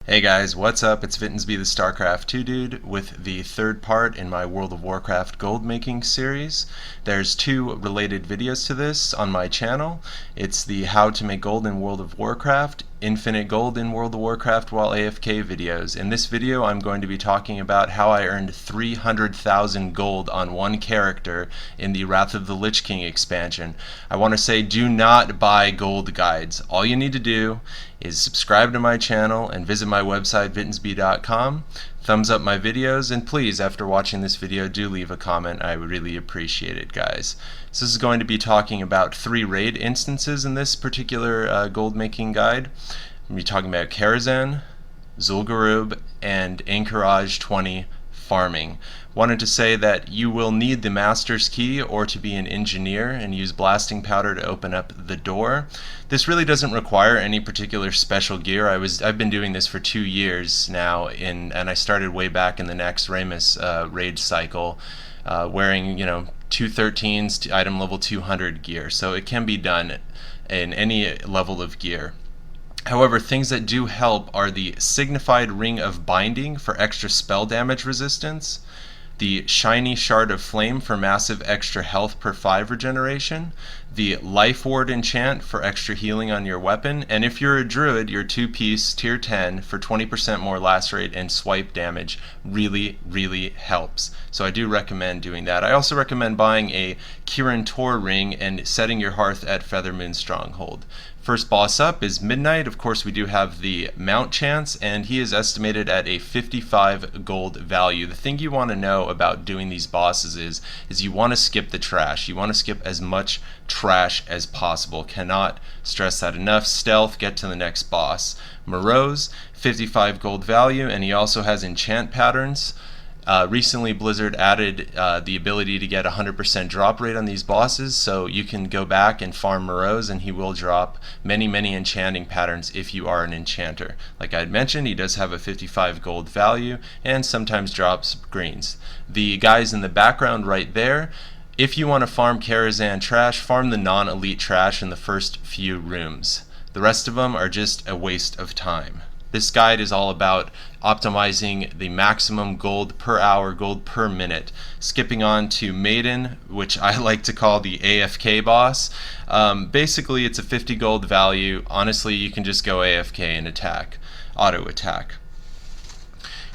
Hey guys, what's up? It's Vittensby the StarCraft 2 dude with the third part in my World of Warcraft gold making series. There's two related videos to this on my channel. It's the how to make gold in World of Warcraft, infinite gold in World of Warcraft while AFK videos. In this video I'm going to be talking about how I earned 300,000 gold on one character in the Wrath of the Lich King expansion. I want to say do not buy gold guides. All you need to do is subscribe to my channel and visit my website vittensby.com. Thumbs up my videos, and please, after watching this video, do leave a comment. I would really appreciate it, guys. So this is going to be talking about 3 raid instances in this particular gold making guide. I'm going to be talking about Karazhan, Zul'Gurub, and Anchorage 20 farming. Wanted to say that you will need the Master's Key or to be an engineer and use blasting powder to open up the door. This really doesn't require any particular special gear. I've been doing this for 2 years now, and I started way back in the next Ramus raid cycle, wearing 213s to item level 200 gear. So it can be done in any level of gear. However, things that do help are the Signified Ring of Binding for extra spell damage resistance, the Shiny Shard of Flame for massive extra health per 5 regeneration, the Life Ward enchant for extra healing on your weapon, and if you're a druid, your 2-piece tier 10 for 20% more lacerate and swipe damage really helps. So I do recommend doing that. I also recommend buying a Kirin Tor ring and setting your hearth at Feathermoon Stronghold. First boss up is Midnight. Of course, we do have the Mount Chance, and he is estimated at a 55 gold value. The thing you want to know about doing these bosses is you want to skip the trash. You want to skip as much trash as possible. Cannot stress that enough. Stealth, get to the next boss. Morose, 55 gold value, and he also has enchant patterns. Recently Blizzard added the ability to get 100% drop rate on these bosses, so you can go back and farm Morose and he will drop many enchanting patterns if you are an enchanter. Like I had mentioned, he does have a 55 gold value and sometimes drops greens. The guys in the background right there, if you want to farm Karazhan trash, farm the non-elite trash in the first few rooms. The rest of them are just a waste of time. This guide is all about optimizing the maximum gold per hour, gold per minute. Skipping on to Maiden, which I like to call the AFK boss. Basically, it's a 50 gold value. Honestly, you can just go AFK and attack, auto attack.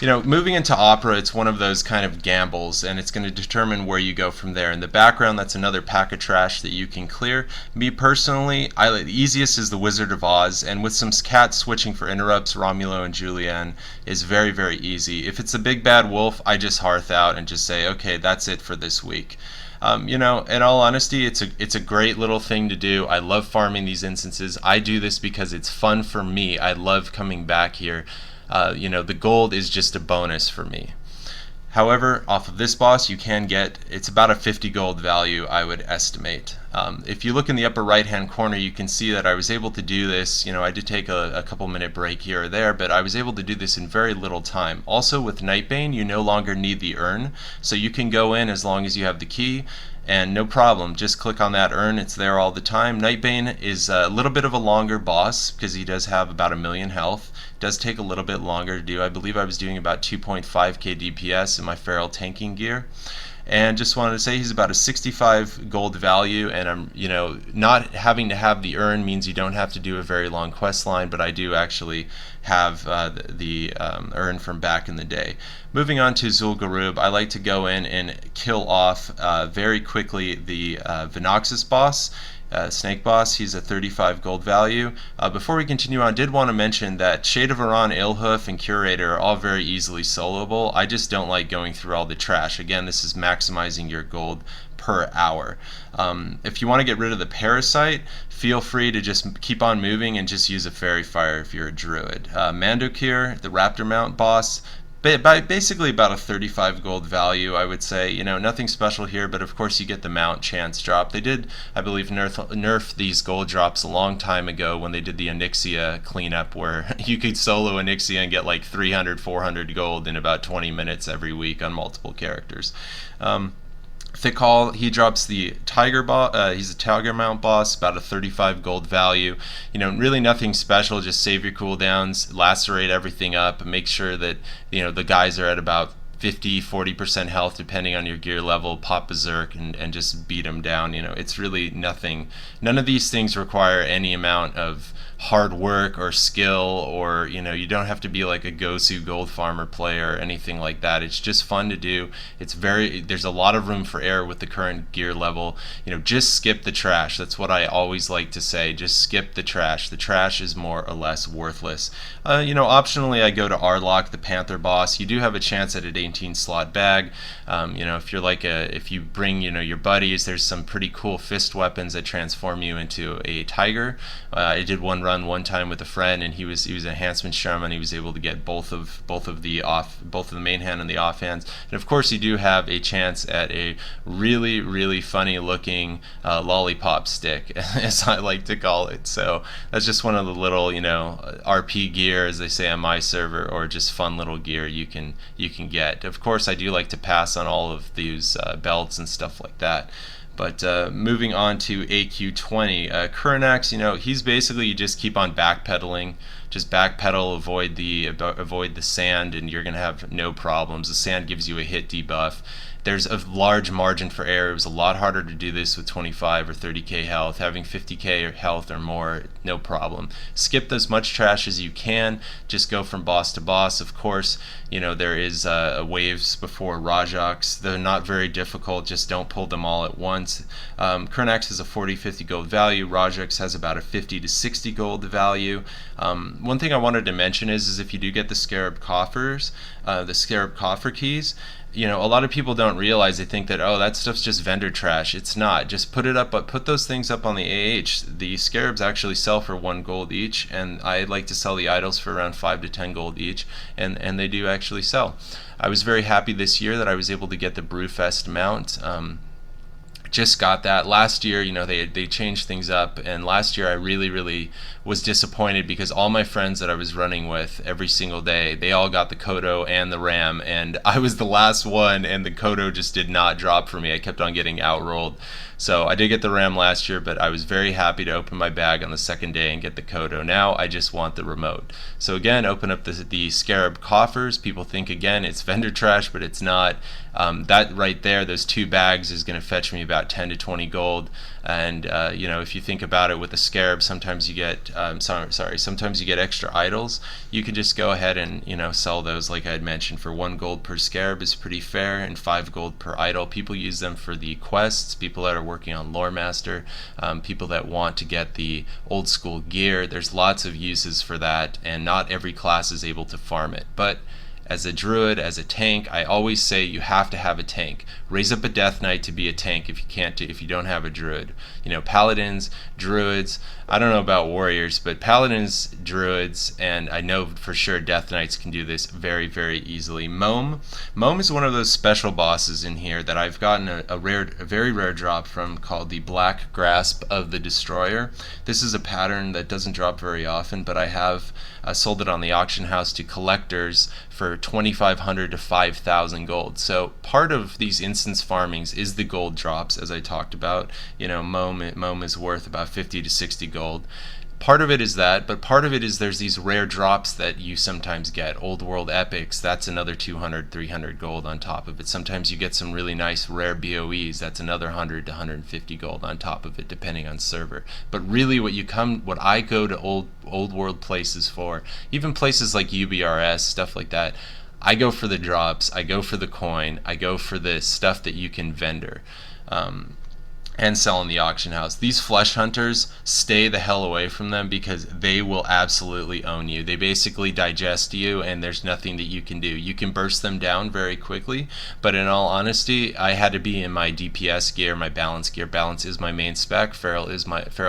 Moving into Opera, it's one of those kind of gambles, and it's going to determine where you go from there. In the background, that's another pack of trash that you can clear. Me personally, the easiest is the Wizard of Oz, and with some cat switching for interrupts, Romulo and Julianne is very easy. If it's a big bad wolf, I just hearth out and just say, okay, that's it for this week. In all honesty, it's a great little thing to do. I love farming these instances. I do this because it's fun for me. I love coming back here. The gold is just a bonus for me. However, off of this boss, you can get, it's about a 50 gold value, I would estimate. If you look in the upper right hand corner, you can see that I was able to do this. I did take a couple minute break here or there, but I was able to do this in very little time. Also with Nightbane, you no longer need the urn, so you can go in as long as you have the key, and no problem, just click on that urn, it's there all the time. Nightbane is a little bit of a longer boss because he does have about 1,000,000 health. It does take a little bit longer to do. I believe I was doing about 2.5k DPS in my feral tanking gear. And just wanted to say he's about a 65 gold value, and I'm not having to have the urn means you don't have to do a very long quest line, but I do actually have the urn from back in the day. Moving on to Zul'Gurub, I like to go in and kill off very quickly the Venoxus boss. Snake boss, he's a 35 gold value. Before we continue on, I did want to mention that Shade of Iran, Ilhoof, and Curator are all very easily soloable. I just don't like going through all the trash. Again, this is maximizing your gold per hour. If you want to get rid of the Parasite, feel free to just keep on moving and just use a Fairy Fire if you're a druid. Mandokir, the Raptor Mount boss, basically about a 35 gold value, I would say. Nothing special here, but of course you get the Mount Chance drop. They did, I believe, nerf these gold drops a long time ago when they did the Onyxia cleanup, where you could solo Onyxia and get like 300, 400 gold in about 20 minutes every week on multiple characters. Thick Hall, he drops the Tiger boss. He's a Tiger Mount boss, about a 35 gold value. Really nothing special. Just save your cooldowns, lacerate everything up, make sure that the guys are at about 50-40% health depending on your gear level. Pop berserk and just beat them down. It's really nothing. None of these things require any amount of hard work or skill, or you don't have to be like a Gosu gold farmer player or anything like that. It's just fun to do. There's a lot of room for error with the current gear level. Just skip the trash. That's what I always like to say. Just skip the trash. The trash is more or less worthless. Optionally I go to Arlok, the Panther boss. You do have a chance at an 18 slot bag. If you bring your buddies, there's some pretty cool fist weapons that transform you into a tiger. I did one run one time with a friend, and he was a enhancement shaman. He was able to get both of the main hand and the offhands. And of course, you do have a chance at a really, really funny looking lollipop stick, as I like to call it. So that's just one of the little RP gear, as they say on my server, or just fun little gear you can get. Of course, I do like to pass on all of these belts and stuff like that. But moving on to AQ20, Kuranax, he's basically, you just keep on backpedaling. Just backpedal, avoid the sand, and you're gonna have no problems. The sand gives you a hit debuff. There's a large margin for error. It was a lot harder to do this with 25 or 30k health. Having 50k health or more, no problem. Skip as much trash as you can. Just go from boss to boss. Of course, there is waves before Rajaks. They're not very difficult. Just don't pull them all at once. Kurnax has a 40-50 gold value. Rajaks has about a 50 to 60 gold value. One thing I wanted to mention is if you do get the Scarab coffers, the Scarab coffer keys, a lot of people don't realize. They think that, oh, that stuff's just vendor trash. It's not. Just put it up, but put those things up on the AH. The scarabs actually sell for 1 gold each, and I like to sell the idols for around 5 to 10 gold each, and they do actually sell. I was very happy this year that I was able to get the Brewfest mount. Just got that last year. They changed things up, and last year I really was disappointed because all my friends that I was running with every single day, they all got the Kodo and the Ram, and I was the last one, and the Kodo just did not drop for me. I kept on getting outrolled. So I did get the Ram last year, but I was very happy to open my bag on the second day and get the Kodo. Now I just want the remote. So again, open up the Scarab coffers. People think again it's vendor trash, but it's not. That right there, those 2 bags is going to fetch me about 10 to 20 gold. And if you think about it, with the Scarab, sometimes you get sometimes you get extra idols. You can just go ahead and sell those, like I had mentioned, for 1 gold per Scarab is pretty fair, and 5 gold per idol. People use them for the quests. People that are working on Lore Master, people that want to get the old school gear. There's lots of uses for that, and not every class is able to farm it. But as a druid, as a tank, I always say you have to have a tank. Raise up a Death Knight to be a tank if you don't have a druid. Paladins, druids, I don't know about warriors, but paladins, druids, and I know for sure Death Knights can do this very, very easily. Mome is one of those special bosses in here that I've gotten a very rare drop from, called the Black Grasp of the Destroyer. This is a pattern that doesn't drop very often, but I have sold it on the auction house to collectors for 2,500 to 5,000 gold. So part of these instance farmings is the gold drops, as I talked about. Mome is worth about 50 to 60 gold. Part of it is that, but part of it is there's these rare drops that you sometimes get. Old World Epics, that's another 200, 300 gold on top of it. Sometimes you get some really nice rare BOEs, that's another 100 to 150 gold on top of it, depending on server. But really what I go to old world places for, even places like UBRS, stuff like that, I go for the drops, I go for the coin, I go for the stuff that you can vendor. And sell in the auction house. These flesh hunters, stay the hell away from them because they will absolutely own you. They basically digest you, and there's nothing that you can do. You can burst them down very quickly, but in all honesty, I had to be in my DPS gear, my balance gear. Balance is my main spec. Feral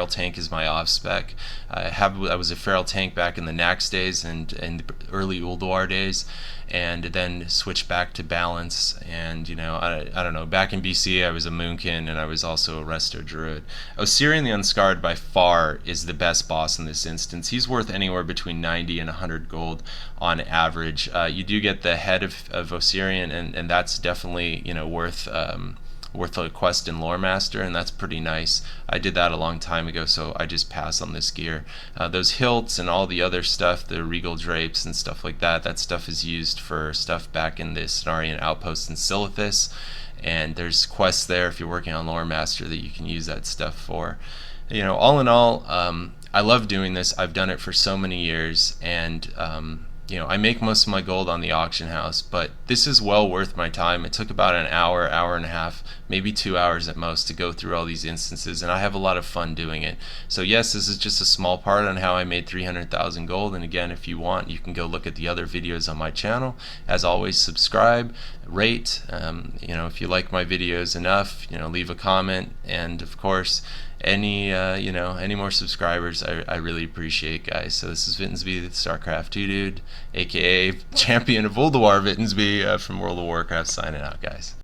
tank is my off spec. I was a feral tank back in the Nax days and the early Ulduar days, and then switched back to balance. And I don't know, back in BC I was a Moonkin, and I was also a Resto Druid. Osirian the Unscarred by far is the best boss in this instance. He's worth anywhere between 90 and 100 gold on average. You do get the head of Osirian, and that's definitely worth worth a quest in Lore Master, and that's pretty nice. I did that a long time ago, so I just pass on this gear. Those hilts and all the other stuff, the regal drapes and stuff like that, that stuff is used for stuff back in the Cenarian Outpost in Silithus, and there's quests there if you're working on Lore Master that you can use that stuff for. All in all, I love doing this. I've done it for so many years, and I make most of my gold on the auction house, but this is well worth my time. It took about an hour, hour and a half, maybe 2 hours at most to go through all these instances, and I have a lot of fun doing it. So yes, this is just a small part on how I made 300,000 gold, and again, if you want, you can go look at the other videos on my channel. As always, subscribe, rate, if you like my videos enough, leave a comment, and of course, any more subscribers I really appreciate, guys. So this is Vittensby, the StarCraft 2 dude, aka champion of Ulduar Vittensby from World of Warcraft, signing out, guys.